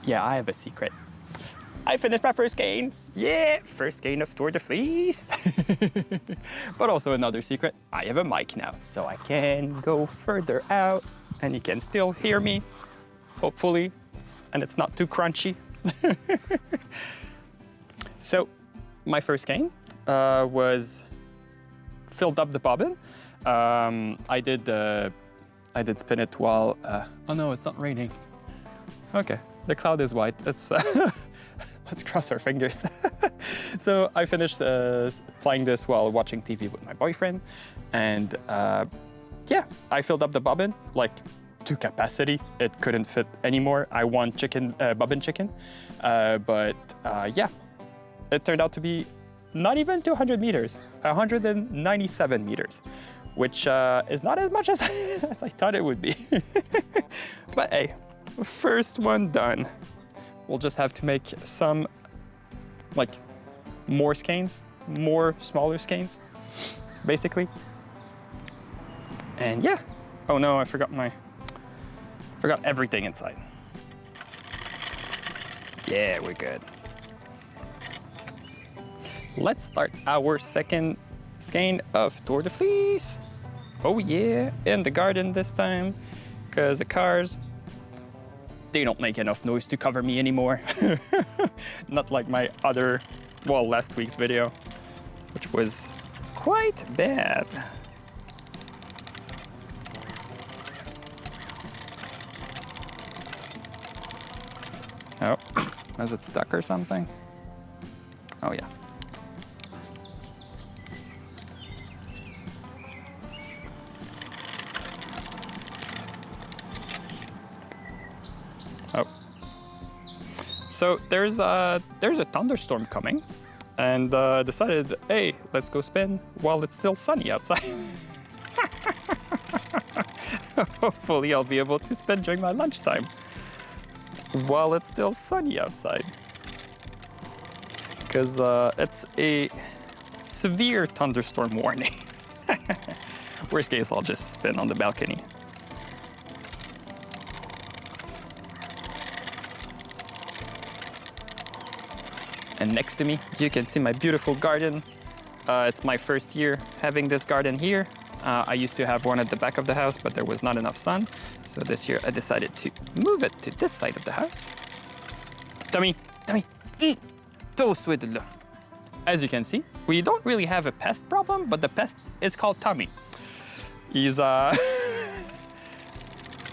Yeah, I have a secret. I finished my first skein. Yeah, first skein of Tour de Fleece. But also another secret, I have a mic now, so I can go further out and you can still hear me, hopefully, and it's not too crunchy. So, my first skein was filled up the bobbin. I did spin it while, oh no, it's not raining. Okay, the cloud is white. It's, let's cross our fingers. So I finished plying this while watching TV with my boyfriend. And yeah, I filled up the bobbin, like to capacity. It couldn't fit anymore. I want chicken, bobbin chicken. But yeah, it turned out to be not even 200 meters, 197 meters, which is not as much as I thought it would be. But hey, first one done. We'll just have to make some, like, more skeins, more smaller skeins, basically. And yeah. Oh no, I forgot everything inside. Yeah, we're good. Let's start our second skein of Tour de Fleece. Oh yeah, in the garden this time, because the cars, they don't make enough noise to cover me anymore. Not like my other, well, last week's video, which was quite bad. Oh, is it stuck or something? Oh yeah. Oh. So there's a thunderstorm coming, and decided, hey, let's go spin while it's still sunny outside. Hopefully I'll be able to spin during my lunchtime while it's still sunny outside. Because it's a severe thunderstorm warning. Worst case, I'll just spin on the balcony. And next to me, you can see my beautiful garden. It's my first year having this garden here. I used to have one at the back of the house, but there was not enough sun. So this year I decided to move it to this side of the house. Tommy, toooooooo. As you can see, we don't really have a pest problem, but the pest is called Tommy. He's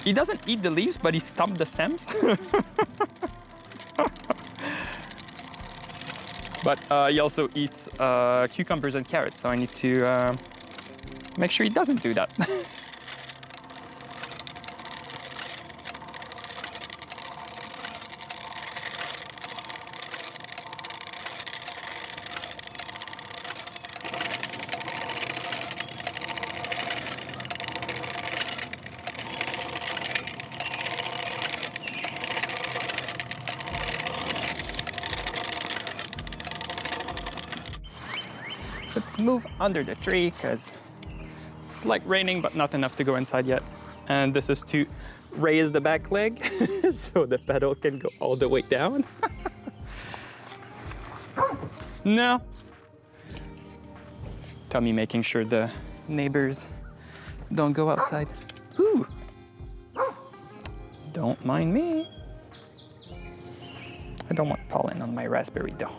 he doesn't eat the leaves, but he stomps the stems. But he also eats cucumbers and carrots, so I need to make sure he doesn't do that. Let's move under the tree because it's like raining, but not enough to go inside yet. And this is to raise the back leg so the pedal can go all the way down. No. Tommy making sure the neighbors don't go outside. Ooh. Don't mind me. I don't want pollen on my raspberry though.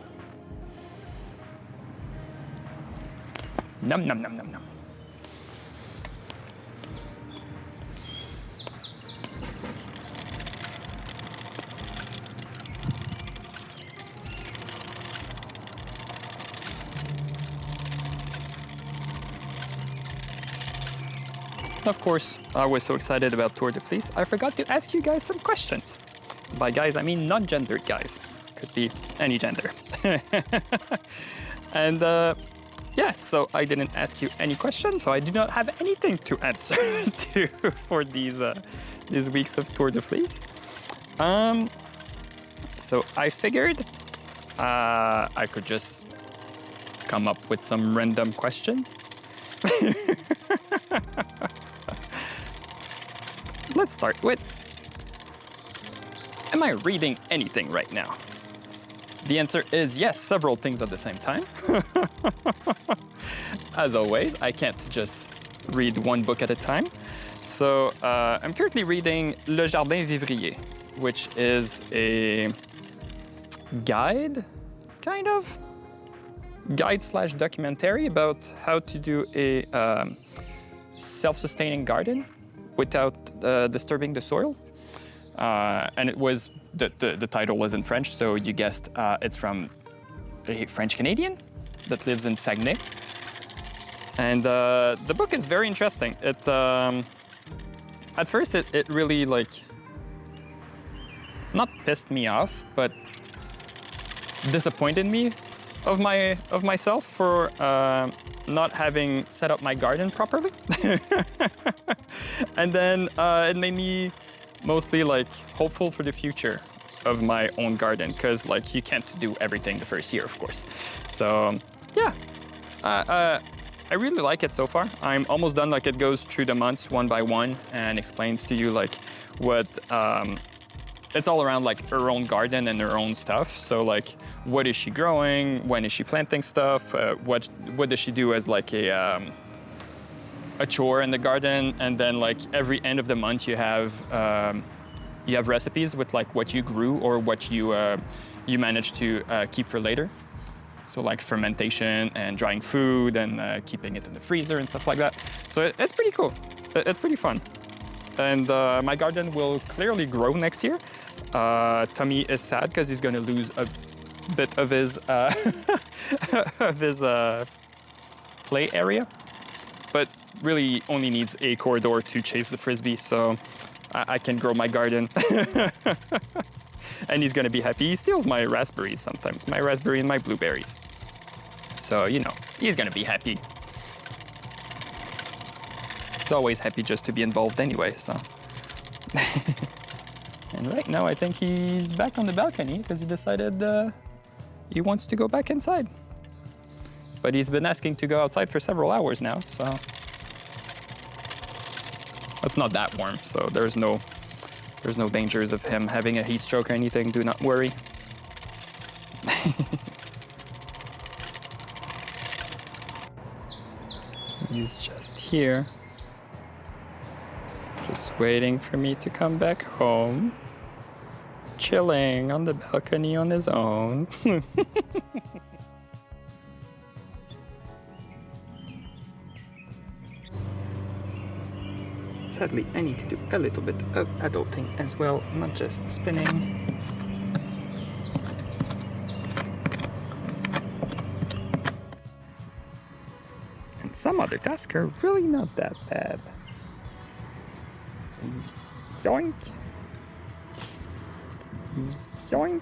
Num num num num num. Of course, I was so excited about Tour de Fleece, I forgot to ask you guys some questions. By guys, I mean non-gendered guys. Could be any gender. And yeah, so I didn't ask you any questions, so I do not have anything to answer to for these weeks of Tour de Fleece. So I figured I could just come up with some random questions. Let's start with, Am I reading anything right now? The answer is yes, several things at the same time. As always, I can't just read one book at a time. So I'm currently reading Le Jardin Vivrier, which is a guide, kind of? Guide/documentary about how to do a self-sustaining garden without disturbing the soil. And it was, the title was in French, so you guessed it's from a French-Canadian that lives in Saguenay. And the book is very interesting. It, at first it really like, not pissed me off, but disappointed me of myself for not having set up my garden properly. And then it made me mostly like hopeful for the future of my own garden, because like you can't do everything the first year, of course. So yeah, I really like it so far. I'm almost done. Like it goes through the months one by one and explains to you like what it's all around, like her own garden and her own stuff. So like, what is she growing? When is she planting stuff? What does she do as like a chore in the garden? And then like every end of the month you have recipes with like what you grew or what you managed to keep for later. So like fermentation and drying food and keeping it in the freezer and stuff like that. So it's pretty cool. It's pretty fun. And my garden will clearly grow next year. Tommy is sad because he's going to lose a bit of his play area, but really only needs a corridor to chase the frisbee, so I can grow my garden. And he's going to be happy. He steals my raspberries sometimes, my raspberry and my blueberries. So, you know, he's going to be happy. He's always happy just to be involved anyway, so. And right now I think he's back on the balcony because he decided he wants to go back inside. But he's been asking to go outside for several hours now, so. It's not that warm, so there's no dangers of him having a heat stroke or anything, do not worry. He's just here. Just waiting for me to come back home. Chilling on the balcony on his own. Sadly, I need to do a little bit of adulting as well, not just spinning. And some other tasks are really not that bad. Yoink. Yoink.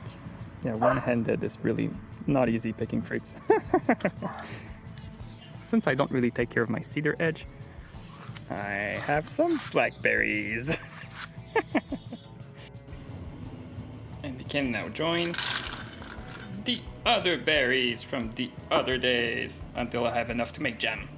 Yeah, one-handed is really not easy picking fruits. Since I don't really take care of my cedar edge, I have some blackberries. And they can now join the other berries from the other days until I have enough to make jam.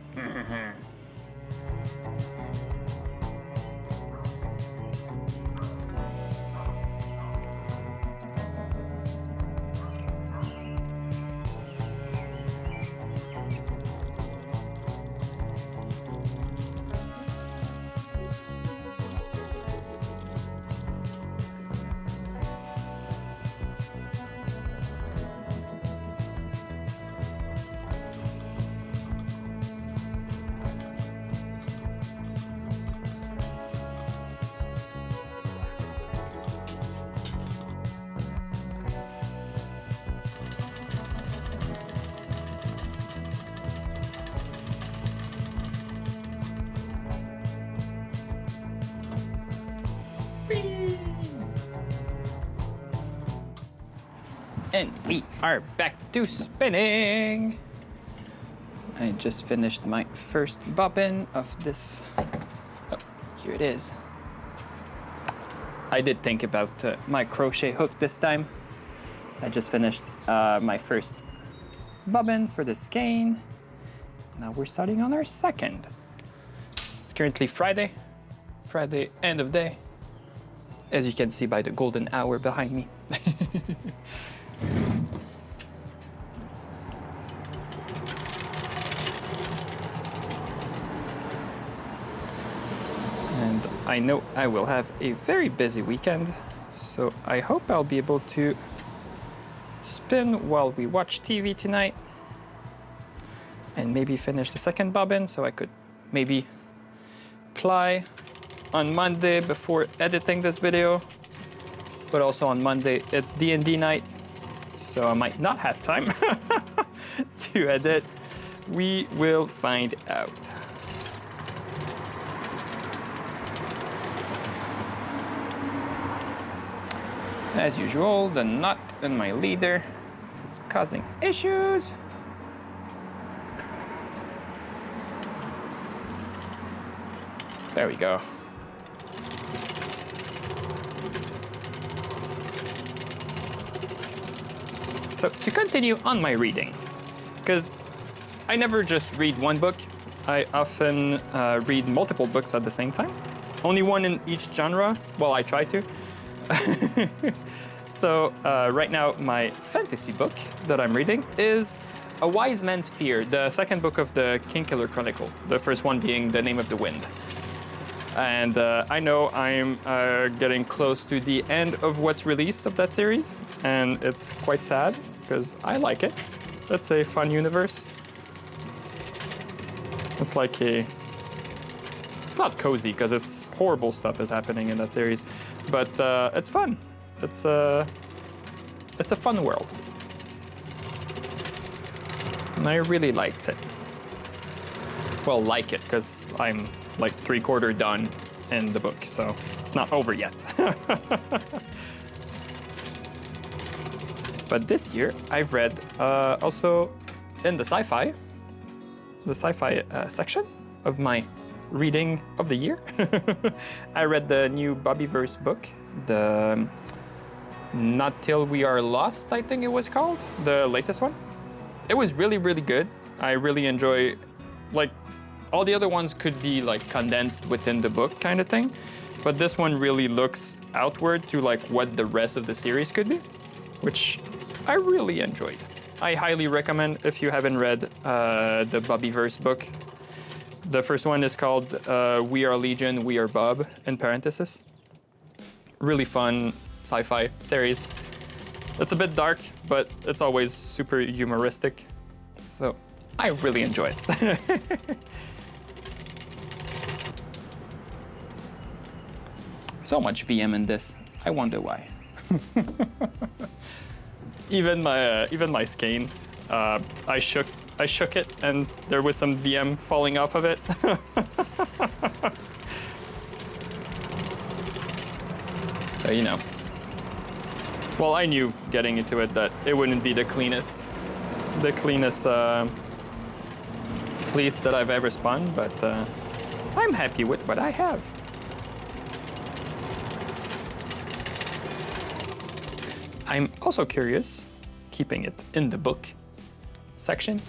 And we are back to spinning. I just finished my first bobbin of this. Oh, here it is. I did think about my crochet hook this time. I just finished my first bobbin for the skein. Now we're starting on our second. It's currently Friday end of day. as you can see by the golden hour behind me. And I know I will have a very busy weekend, so I hope I'll be able to spin while we watch TV tonight and maybe finish the second bobbin so I could maybe ply on Monday before editing this video. But also on Monday it's D&D night, so I might not have time to edit. We will find out. As usual, the knot in my leader is causing issues. There we go. So to continue on my reading, because I never just read one book, I often read multiple books at the same time. Only one in each genre, well, I try to. So right now my fantasy book that I'm reading is A Wise Man's Fear, the second book of the Kingkiller Chronicle, the first one being The Name of the Wind. And I know I'm getting close to the end of what's released of that series, and it's quite sad because I like it. It's a fun universe. It's like it's not cozy because it's horrible stuff is happening in that series, but it's fun. It's a fun world, and I really liked it. Well, like it because I'm like 3/4 done in the book, so it's not over yet. But this year I've read also in the sci-fi section of my reading of the year. I read the new Bobbyverse book, the Not Till We Are Lost, I think it was called, the latest one. It was really, really good. I really enjoy, like, all the other ones could be like condensed within the book kind of thing, but this one really looks outward to like what the rest of the series could be, which I really enjoyed. I highly recommend if you haven't read the Bobbyverse book. The first one is called We Are Legion, We Are Bob, in parentheses. Really fun sci-fi series. It's a bit dark, but it's always super humoristic. So I really enjoy it. So much VM in this. I wonder why. Even my skein, I shook it and there was some VM falling off of it. So, you know. Well, I knew getting into it that it wouldn't be the cleanest fleece that I've ever spun, but I'm happy with what I have. I'm also curious, keeping it in the book section,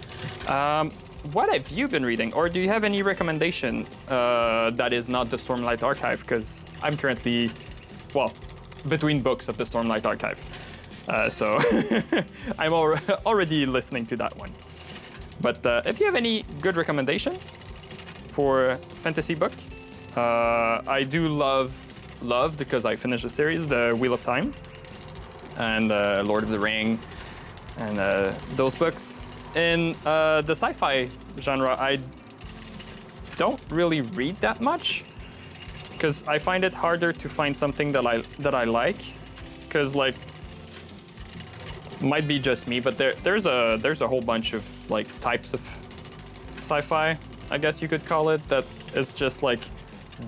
what have you been reading? Or do you have any recommendation that is not the Stormlight Archive? Because I'm currently, well, between books of the Stormlight Archive. So I'm already listening to that one. But if you have any good recommendation for fantasy book, I do love, because I finished the series, the Wheel of Time and Lord of the Ring and those books. In the sci-fi genre, I don't really read that much because I find it harder to find something that I like, because like, might be just me, but there's a whole bunch of like types of sci-fi, I guess you could call it, that is just like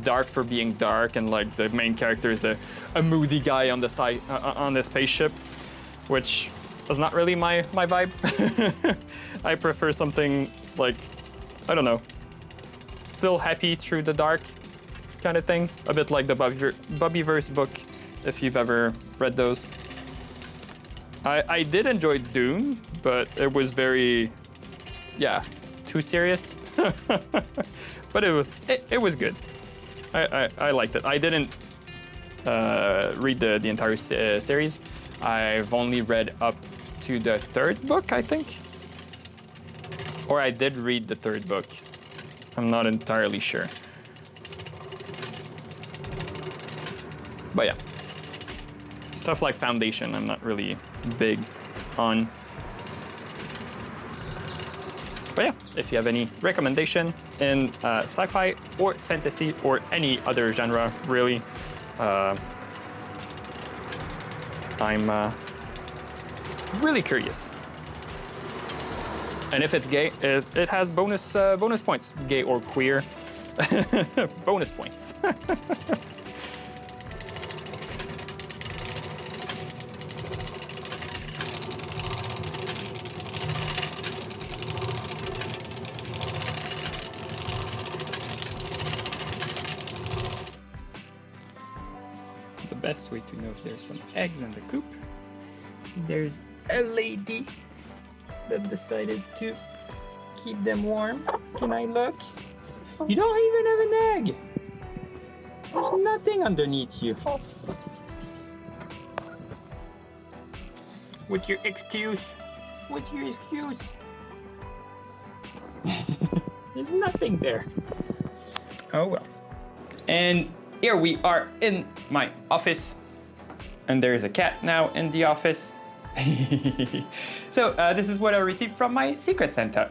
dark for being dark, and like the main character is a moody guy on the on the spaceship, which is not really my vibe. I prefer something like, I don't know, still happy through the dark kind of thing, a bit like the Bobbyverse book, if you've ever read those. I did enjoy Dune, but it was very, yeah, too serious. But it was good. I liked it. I didn't read the entire series. I've only read up to the 3rd book, I think. Or I did read the 3rd book. I'm not entirely sure. But yeah. Stuff like Foundation, I'm not really big on. But yeah, if you have any recommendation in sci-fi or fantasy or any other genre, really, I'm really curious. And if it's gay, it has bonus points, gay or queer. Bonus points. The best way to know if there's some eggs in the coop. There's a lady that decided to keep them warm. Can I look? You don't even have an egg. There's nothing underneath you. What's your excuse? What's your excuse? There's nothing there. Oh well. And here we are in my office. And there's a cat now in the office. So this is what I received from my Secret Santa.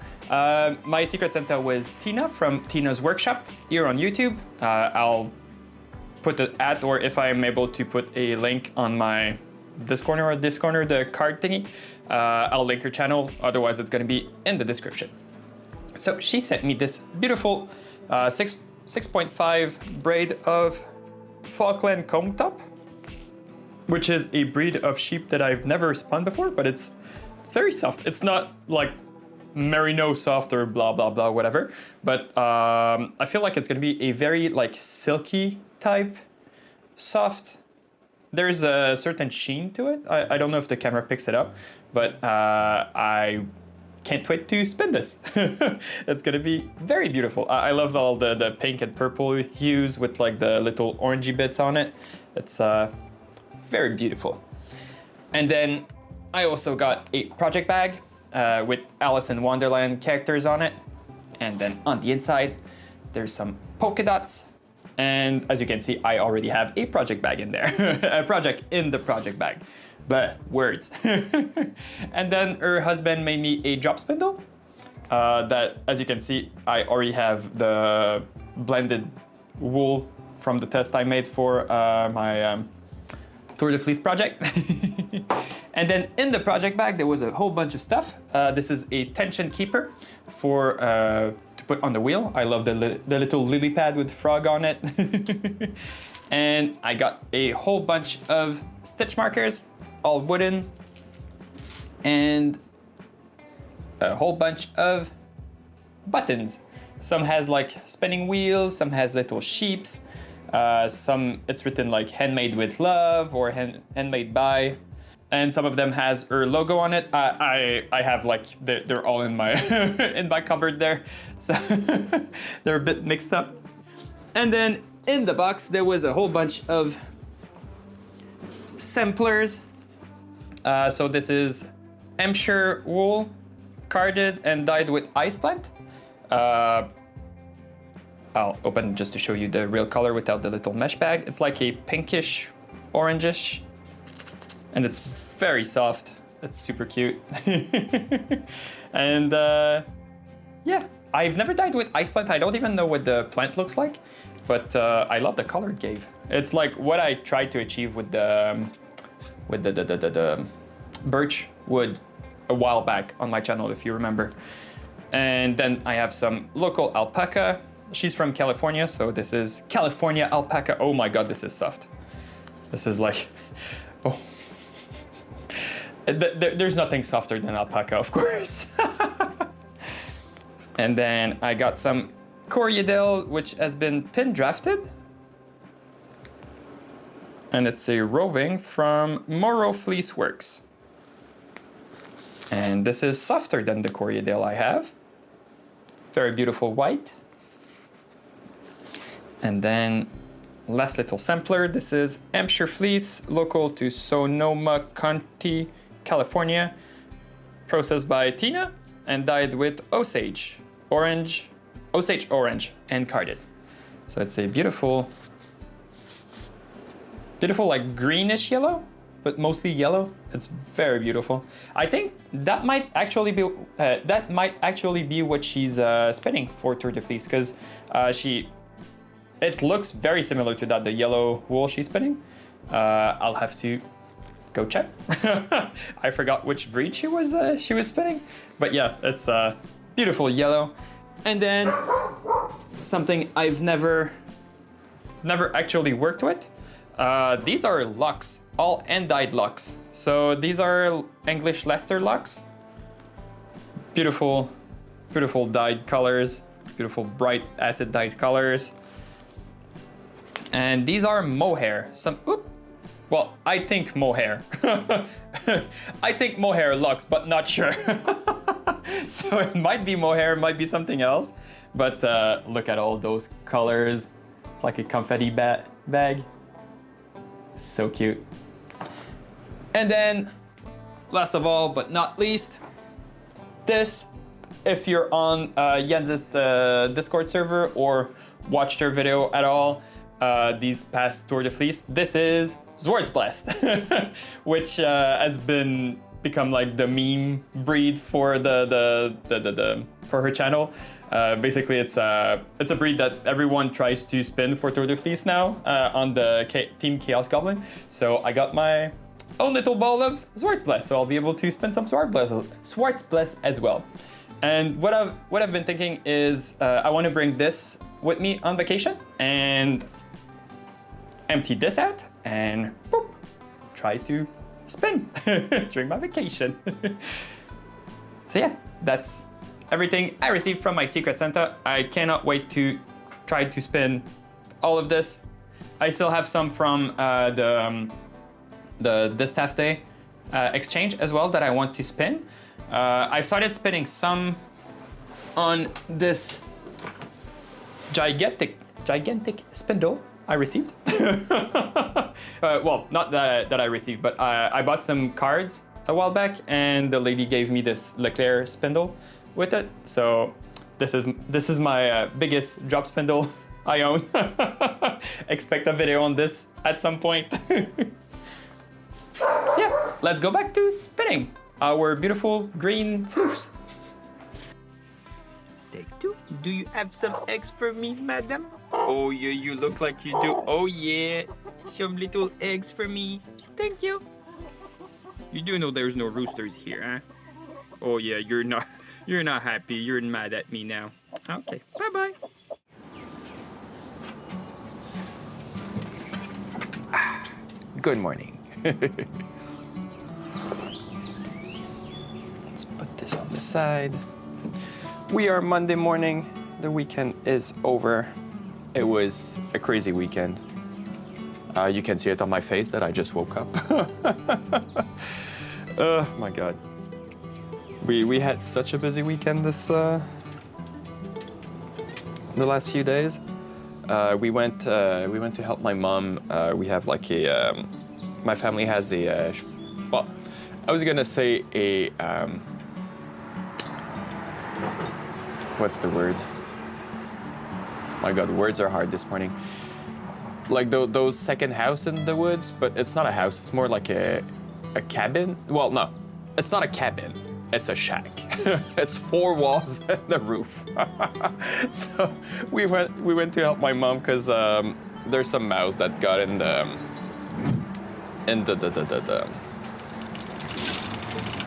My Secret Santa was Tina from Tina's Workshop here on YouTube. I'll put the at, or if I'm able to put a link on my this corner or this corner, the card thingy, I'll link her channel. Otherwise, it's gonna be in the description. So she sent me this beautiful 6.5 braid of Falkland comb top, which is a breed of sheep that I've never spun before, but it's very soft. It's not like merino soft or blah, blah, blah, whatever. But I feel like it's gonna be a very like silky type soft. There's a certain sheen to it. I don't know if the camera picks it up, but I can't wait to spin this. It's gonna be very beautiful. I love all the pink and purple hues with like the little orangey bits on it. It's very beautiful. And then I also got a project bag with Alice in Wonderland characters on it. And then on the inside, there's some polka dots. And as you can see, I already have a project bag in there. A project in the project bag. But words. And then her husband made me a drop spindle. That, as you can see, I already have the blended wool from the test I made for my Tour de Fleece project. And then in the project bag, there was a whole bunch of stuff. This is a tension keeper for to put on the wheel. I love the little lily pad with the frog on it. And I got a whole bunch of stitch markers, all wooden, and a whole bunch of buttons. Some has like spinning wheels, some has little sheeps. Some it's written like handmade with love or handmade by, and some of them has her logo on it. I have like they're all in my in my cupboard there, so they're a bit mixed up. And then in the box there was a whole bunch of samplers. So this is Hampshire wool, carded and dyed with ice plant. I'll open just to show you the real color without the little mesh bag. It's like a pinkish, orangish, and it's very soft. It's super cute. And yeah, I've never dyed with ice plant. I don't even know what the plant looks like, but I love the color it gave. It's like what I tried to achieve with the birch wood a while back on my channel, if you remember. And then I have some local alpaca. She's from California, so this is California alpaca. Oh my God, this is soft. This is like, oh. There's nothing softer than alpaca, of course. And then I got some Corriedale, which has been pin drafted. And it's a roving from Morrow Fleece Works. And this is softer than the Corriedale I have. Very beautiful white. And then last little sampler. This is Hampshire fleece, local to Sonoma County, California. Processed by Tina and dyed with Osage orange, and carded. So it's a beautiful like greenish yellow, but mostly yellow. It's very beautiful. I think that might actually be what she's spinning for Tour de Fleece, because it looks very similar to that, the yellow wool she's spinning. I'll have to go check. I forgot which breed she was spinning, but yeah, it's beautiful yellow. And then something I've never actually worked with. These are locks, all end-dyed locks. So these are English Leicester locks. Beautiful, beautiful dyed colors, beautiful bright acid dyed colors. And these are mohair. Well, I think mohair. I think mohair locks, but not sure. So it might be mohair, it might be something else. But look at all those colors. It's like a confetti bag. So cute. And then, last of all, but not least, this, if you're on Jente's Discord server or watched her video at all, these past Tour de Fleece, this is Zwartbles, which has become like the meme breed for for her channel. Basically, it's a breed that everyone tries to spin for Tour de Fleece now on the Team Chaos Goblin. So I got my own little ball of Zwartbles, so I'll be able to spin some Zwartbles as well. And what I've been thinking is I want to bring this with me on vacation and empty this out and boop, try to spin during my vacation. So yeah, that's everything I received from my Secret Santa. I cannot wait to try to spin all of this. I still have some from the Staff Day exchange as well that I want to spin. I started spinning some on this gigantic spindle I received. Well, not that I received, but I bought some cards a while back, and the lady gave me this Leclerc spindle with it. So this is my biggest drop spindle I own. Expect a video on this at some point. Yeah, let's go back to spinning our beautiful green floofs. Take two. Do you have some eggs for me, madam? Oh yeah, you look like you do. Oh yeah, some little eggs for me. Thank you. You do know there's no roosters here, huh? Oh yeah, you're not happy. You're mad at me now. Okay, bye-bye. Good morning. Let's put this on the side. We are Monday morning. The weekend is over. It was a crazy weekend. You can see it on my face that I just woke up. Oh my God. We had such a busy weekend the last few days. We went to help my mom. We have like my family has a, well, I was gonna say a, what's the word? My God, words are hard this morning. Like those second house in the woods, but it's not a house. It's more like a cabin. Well, no, it's not a cabin. It's a shack. It's 4 walls and a roof. So we went to help my mom because there's some mouse that got in the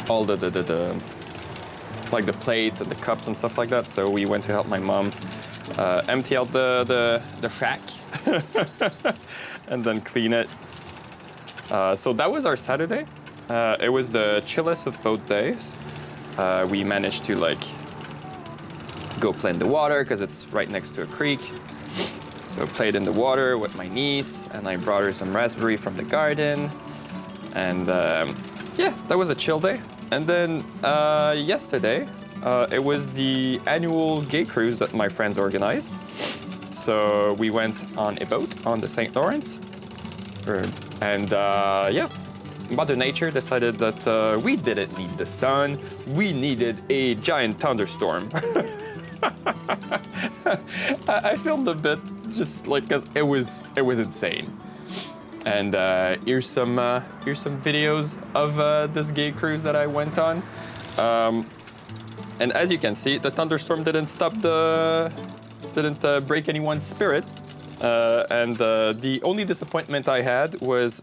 all the like the plates and the cups and stuff like that. So we went to help my mom empty out the shack and then clean it. So that was our Saturday. It was the chillest of both days. We managed to like go play in the water because it's right next to a creek. So played in the water with my niece, and I brought her some raspberry from the garden. And yeah, that was a chill day. And then yesterday, it was the annual gay cruise that my friends organized. So we went on a boat on the St. Lawrence. And yeah, Mother Nature decided that we didn't need the sun, we needed a giant thunderstorm. I filmed a bit just like because it was insane. And here's some videos of this gay cruise that I went on. And as you can see, the thunderstorm didn't break anyone's spirit. And the only disappointment I had was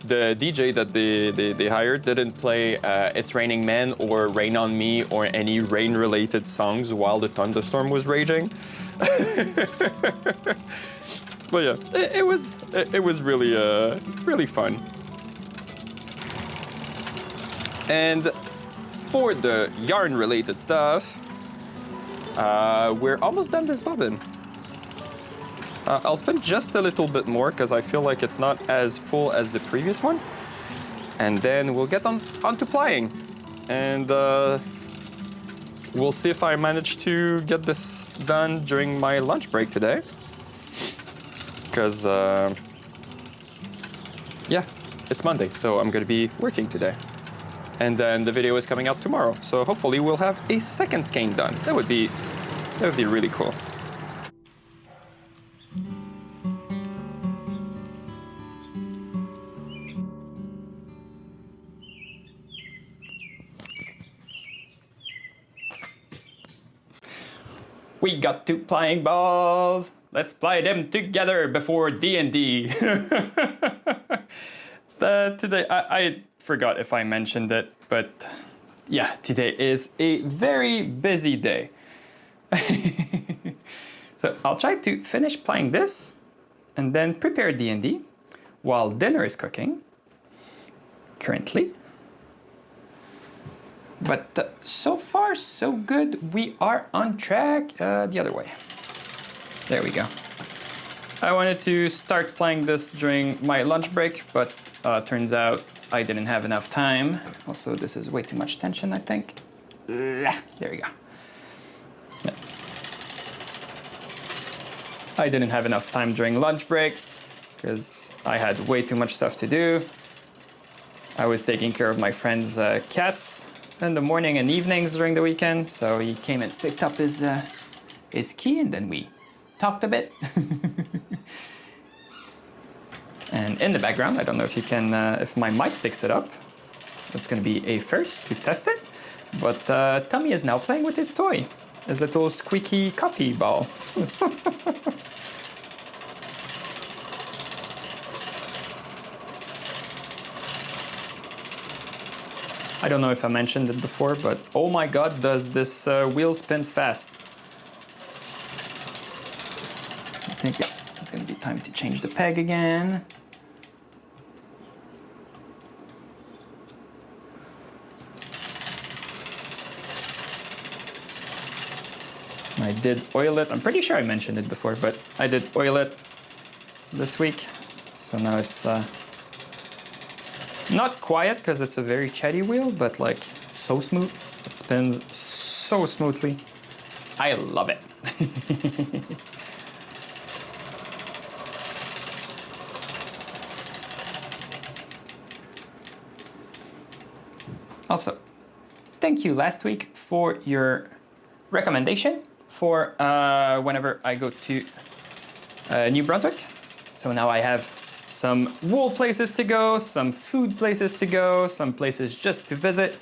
the DJ that they hired didn't play It's Raining Men or Rain on Me or any rain-related songs while the thunderstorm was raging. But yeah, it was really fun. And for the yarn-related stuff, we're almost done this bobbin. I'll spend just a little bit more because I feel like it's not as full as the previous one. And then we'll get onto plying. And we'll see if I manage to get this done during my lunch break today. Because, yeah, it's Monday, so I'm going to be working today. And then the video is coming out tomorrow. So hopefully we'll have a second skein done. That would be really cool. We got 2 plying balls. Let's ply them together before D&D. Today, I forgot if I mentioned it, but yeah, today is a very busy day. So I'll try to finish plying this and then prepare D&D while dinner is cooking currently. But so far, so good. We are on track. The other way. There we go. I wanted to start playing this during my lunch break, but turns out I didn't have enough time. Also, this is way too much tension, I think. There we go. Yeah. I didn't have enough time during lunch break because I had way too much stuff to do. I was taking care of my friend's cats in the morning and evenings during the weekend, so he came and picked up his key, and then we talked a bit. And in the background, I don't know if you can, if my mic picks it up. It's going to be a first to test it. But Tommy is now playing with his toy, his little squeaky coffee ball. I don't know if I mentioned it before, but oh my god, does this wheel spins fast. I think, yeah, it's gonna be time to change the peg again. I did oil it. I'm pretty sure I mentioned it before, but I did oil it this week. So now it's not quiet because it's a very chatty wheel, but like so smooth. It spins so smoothly. I love it. Also, thank you last week for your recommendation for whenever I go to New Brunswick. So now I have some wool places to go, some food places to go, some places just to visit.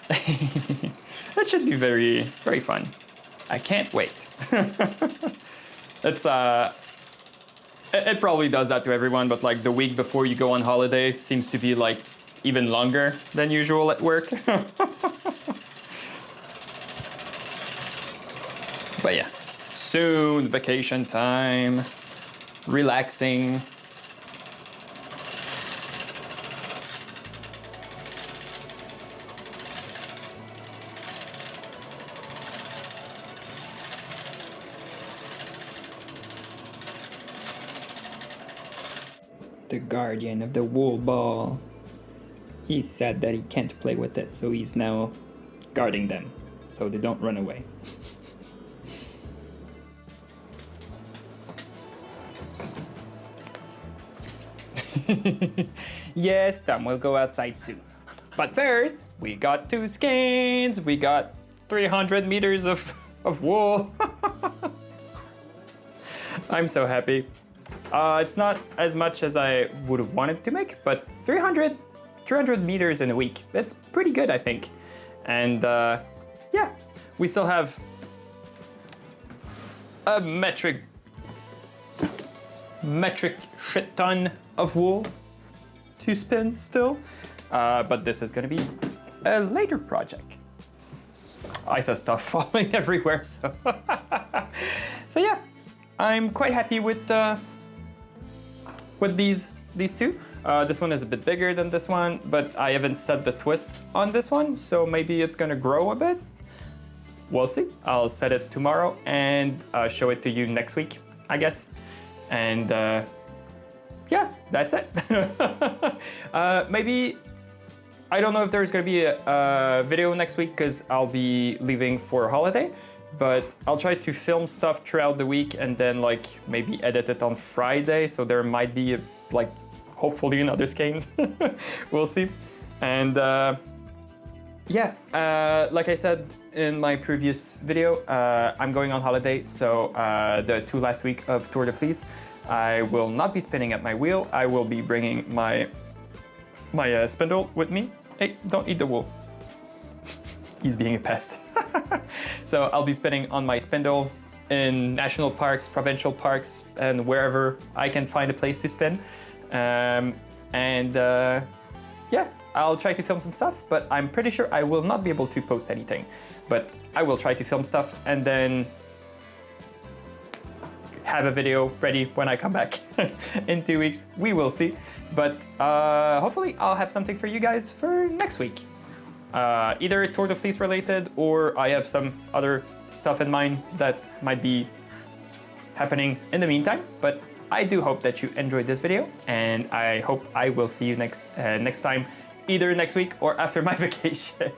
That should be very, very fun. I can't wait. It's it probably does that to everyone, but like the week before you go on holiday seems to be like even longer than usual at work. But yeah, soon vacation time, relaxing. The guardian of the wool ball. He said that he can't play with it, so he's now guarding them so they don't run away. Yes, Tom will go outside soon. But first, we got 2 skeins. We got 300 meters of wool. I'm so happy. It's not as much as I would have wanted to make, but 300 meters in a week. That's pretty good, I think. And yeah, we still have a metric shit ton of wool to spin still. But this is gonna be a later project. I saw stuff falling everywhere, so so yeah, I'm quite happy with these two. This one is a bit bigger than this one, but I haven't set the twist on this one, so maybe it's gonna grow a bit. We'll see. I'll set it tomorrow and show it to you next week, I guess. And yeah, that's it. Maybe, I don't know if there's gonna be a video next week because I'll be leaving for a holiday, but I'll try to film stuff throughout the week and then like maybe edit it on Friday. So there might be like hopefully another skein. We'll see. And yeah, like I said in my previous video, I'm going on holiday. So the 2 last week of Tour de Fleece, I will not be spinning at my wheel. I will be bringing my spindle with me. Hey, don't eat the wool. He's being a pest. So I'll be spinning on my spindle in national parks, provincial parks, and wherever I can find a place to spin. Yeah, I'll try to film some stuff, but I'm pretty sure I will not be able to post anything. But I will try to film stuff and then have a video ready when I come back in 2 weeks. We will see. But hopefully I'll have something for you guys for next week. Either Tour de Fleece related, or I have some other stuff in mind that might be happening in the meantime. But I do hope that you enjoyed this video, and I hope I will see you next time, either next week or after my vacation.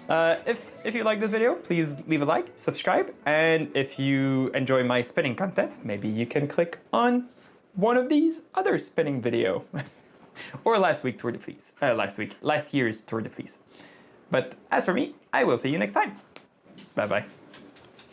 If you like this video, please leave a like, subscribe, and if you enjoy my spinning content, maybe you can click on one of these other spinning video. Or last year's Tour de Fleece. But as for me, I will see you next time. Bye bye.